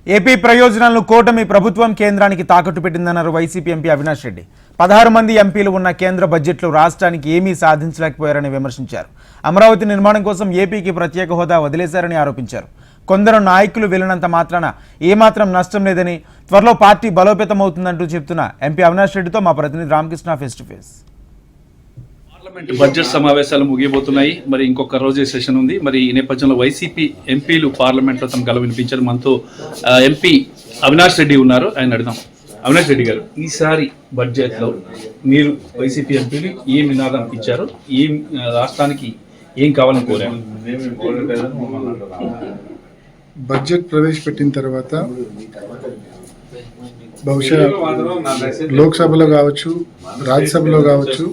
AP ప్రయోజనాలను కూటమి ప్రభుత్వం కేంద్రానికి తాకట్టు పెట్టిందన్నారు వైసీపీ ఎంపీ అవినాష్ రెడ్డి. 16 మంది ఎంపీలు ఉన్న కేంద్ర బడ్జెట్లో రాష్ట్రానికి ఏమీ సాధించలేకపోయారని విమర్శించారు. అమరావతి నిర్మాణం కోసం ఏపీకి ప్రత్యేక హోదా వదిలేశారని ఆరోపించారు. కొందరు నాయకులు వెళ్లినంత మాత్రాన ఏమాత్రం నష్టం లేదని, త్వరలో పార్టీ బలోపేతమవుతుందంటూ చెప్తున్న ఎంపీ అవినాష్ రెడ్డితో మా ప్రతినిధి Ramakrishna face to face. Parliament budget సమావేశాలు ముగియబోతున్నాయి. మరి ఇంకొక రోజు సెషన్ ఉంది. మరి ఈ నేపథ్యంలో వైసీపీ ఎంపీలు పార్లమెంట్లో తమ గల వినిపించారు. మనతో ఎంపీ అవినాష్ రెడ్డి ఉన్నారు, ఆయన అడుగుదాం. అవినాష్ రెడ్డి గారు, ఈసారి బడ్జెట్లో మీరు వైసీపీ ఎంపీలు ఏం నినాదం ఇచ్చారు, ఏం రాష్ట్రానికి ఏం కావాలని కోరారు? బడ్జెట్ ప్రవేశపెట్టిన తర్వాత బహుశా లోక్సభలో కావచ్చు, రాజ్యసభలో కావచ్చు,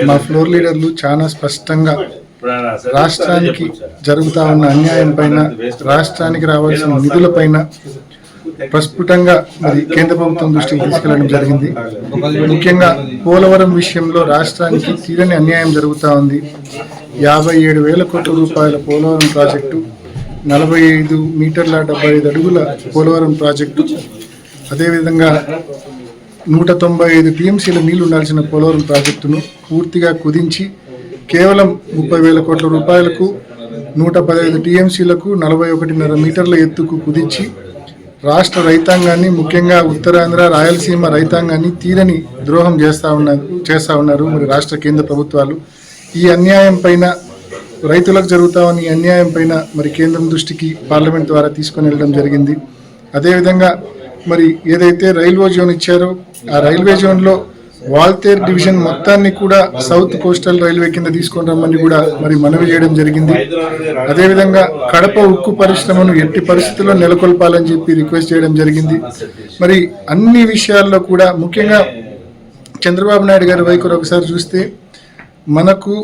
మా ఫ్లోర్ లీడర్లు చాలా స్పష్టంగా రాష్ట్రానికి జరుగుతూ ఉన్న అన్యాయం పైన, రాష్ట్రానికి రావాల్సిన నిధుల పైన ప్రస్ఫుటంగా మరి కేంద్ర ప్రభుత్వం దృష్టికి తీసుకెళ్లడం జరిగింది. ముఖ్యంగా పోలవరం విషయంలో రాష్ట్రానికి తీరని అన్యాయం జరుగుతూ ఉంది. 57,000 కోట్ల రూపాయల పోలవరం ప్రాజెక్టు, 45 మీటర్ల 75 అడుగుల పోలవరం ప్రాజెక్టు, అదేవిధంగా 195 టీఎంసీల నీళ్లు ఉండాల్సిన పోలవరం ప్రాజెక్టును పూర్తిగా కుదించి కేవలం 30,000 కోట్ల రూపాయలకు 115 టీఎంసీలకు 41.5 మీటర్ల ఎత్తుకు కుదించి రాష్ట్ర రైతాంగాన్ని, ముఖ్యంగా ఉత్తరాంధ్ర రాయలసీమ రైతాంగాన్ని తీరని ద్రోహం చేస్తూ ఉన్నారు మరి రాష్ట్ర కేంద్ర ప్రభుత్వాలు. ఈ అన్యాయం పైన, రైతులకు జరుగుతా ఉన్న ఈ అన్యాయం పైన మరి కేంద్రం దృష్టికి పార్లమెంట్ ద్వారా తీసుకొని వెళ్ళడం జరిగింది. అదేవిధంగా మరి ఏదైతే రైల్వే జోన్ ఇచ్చారో ఆ రైల్వే జోన్లో వాల్తేర్ డివిజన్ మొత్తాన్ని కూడా సౌత్ కోస్టల్ రైల్వే కింద తీసుకొని రమ్మని కూడా మరి మనవి చేయడం జరిగింది. అదేవిధంగా కడప ఉక్కు పరిశ్రమను ఎట్టి పరిస్థితుల్లో నెలకొల్పాలని చెప్పి రిక్వెస్ట్ చేయడం జరిగింది. మరి అన్ని విషయాల్లో కూడా ముఖ్యంగా చంద్రబాబు నాయుడు గారి వైఖరి ఒకసారి చూస్తే మనకు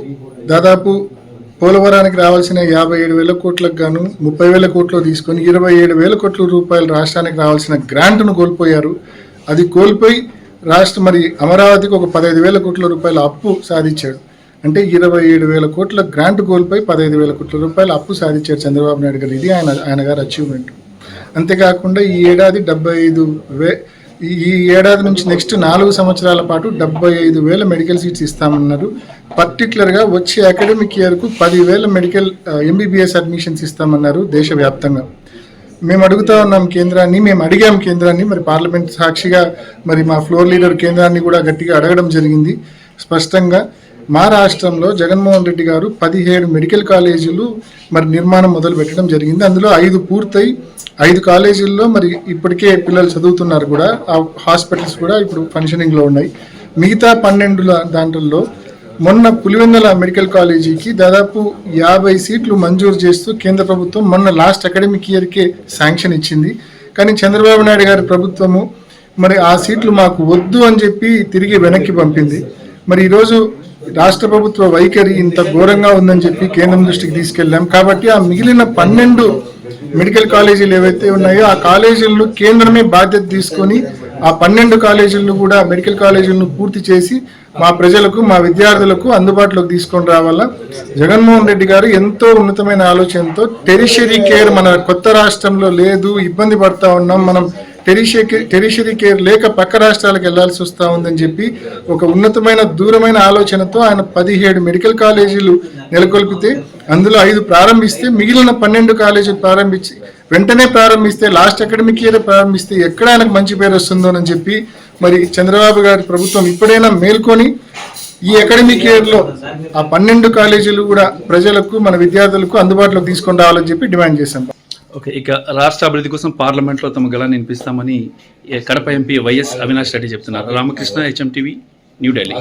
దాదాపు పోలవరానికి రావాల్సిన 57,000 కోట్లకు గాను 30,000 కోట్లు తీసుకొని 27,000 కోట్ల రూపాయలు రాష్ట్రానికి రావాల్సిన గ్రాంట్ను కోల్పోయారు. అది కోల్పోయి రాష్ట్ర మరి అమరావతికి ఒక 15,000 కోట్ల రూపాయల అప్పు సాధించాడు. అంటే 27,000 కోట్ల గ్రాంట్ కోల్పోయి 15,000 కోట్ల రూపాయల అప్పు సాధించాడు చంద్రబాబు నాయుడు గారు. ఇది ఆయన గారి అచీవ్మెంట్. అంతేకాకుండా ఈ ఏడాది నుంచి నెక్స్ట్ 4 సంవత్సరాల పాటు 75,000 మెడికల్ సీట్స్ ఇస్తామన్నారు. పర్టికులర్గా వచ్చే అకాడమిక్ ఇయర్కు 10,000 మెడికల్ ఎంబీబీఎస్ అడ్మిషన్స్ ఇస్తామన్నారు దేశవ్యాప్తంగా. మేము అడిగాం కేంద్రాన్ని, మరి పార్లమెంట్ సాక్షిగా మరి మా ఫ్లోర్ లీడర్ కేంద్రాన్ని కూడా గట్టిగా అడగడం జరిగింది. స్పష్టంగా మా రాష్ట్రంలో జగన్మోహన్ రెడ్డి గారు 17 మెడికల్ కాలేజీలు మరి నిర్మాణం మొదలు పెట్టడం జరిగింది. అందులో 5 పూర్తయి 5 కాలేజీల్లో మరి ఇప్పటికే పిల్లలు చదువుతున్నారు కూడా. ఆ హాస్పిటల్స్ కూడా ఇప్పుడు ఫంక్షనింగ్లో ఉన్నాయి. మిగతా 12 దాంట్లో మొన్న పులివెందుల మెడికల్ కాలేజీకి దాదాపు 50 సీట్లు మంజూరు చేస్తూ కేంద్ర ప్రభుత్వం మొన్న లాస్ట్ అకాడమిక్ ఇయర్కే శాంక్షన్ ఇచ్చింది. కానీ చంద్రబాబు నాయుడు గారి ప్రభుత్వము మరి ఆ సీట్లు మాకు వద్దు అని చెప్పి తిరిగి వెనక్కి పంపింది. మరి ఈరోజు రాష్ట్ర ప్రభుత్వ వైఖరి ఇంత ఘోరంగా ఉందని చెప్పి కేంద్రం దృష్టికి తీసుకెళ్ళాం. కాబట్టి ఆ మిగిలిన 12 మెడికల్ కాలేజీలు ఏవైతే ఉన్నాయో ఆ కాలేజీలను కేంద్రమే బాధ్యత తీసుకొని ఆ 12 కాలేజీలను కూడా మెడికల్ కాలేజీలను పూర్తి చేసి మా ప్రజలకు, మా విద్యార్థులకు అందుబాటులోకి తీసుకొని రావాలా. జగన్మోహన్ రెడ్డి గారు ఎంతో ఉన్నతమైన ఆలోచనతో టెరిషరీ కేర్ మన కొత్త రాష్ట్రంలో లేదు, ఇబ్బంది పడతా ఉన్నాం, మనం టెరిషరీ కేర్ లేక పక్క రాష్ట్రాలకు వెళ్లాల్సి వస్తూ ఉందని చెప్పి ఒక ఉన్నతమైన దూరమైన ఆలోచనతో ఆయన 17 మెడికల్ కాలేజీలు నెలకొల్పితే అందులో 5 ప్రారంభిస్తే మిగిలిన 12 కాలేజీలు వెంటనే ప్రారంభిస్తే లాస్ట్ అకాడమిక్ ఇయర్ ప్రారంభిస్తే ఎక్కడ ఆయనకు మంచి పేరు వస్తుందోనని చెప్పి మరి చంద్రబాబు గారి ప్రభుత్వం ఇప్పుడైనా మేల్కొని ఈ అకాడమిక్ ఇయర్లో ఆ 12 కాలేజీలు కూడా ప్రజలకు, మన విద్యార్థులకు అందుబాటులోకి తీసుకొని రావాలని చెప్పి డిమాండ్ చేశాం. ఓకే, ఇక రాష్ట్ర అభివృద్ధి కోసం పార్లమెంట్లో తమ గళాన్ని వినిపిస్తామని కడప ఎంపీ వైఎస్ అవినాష్ రెడ్డి చెప్తున్నారు. Ramakrishna, HM TV, New Delhi.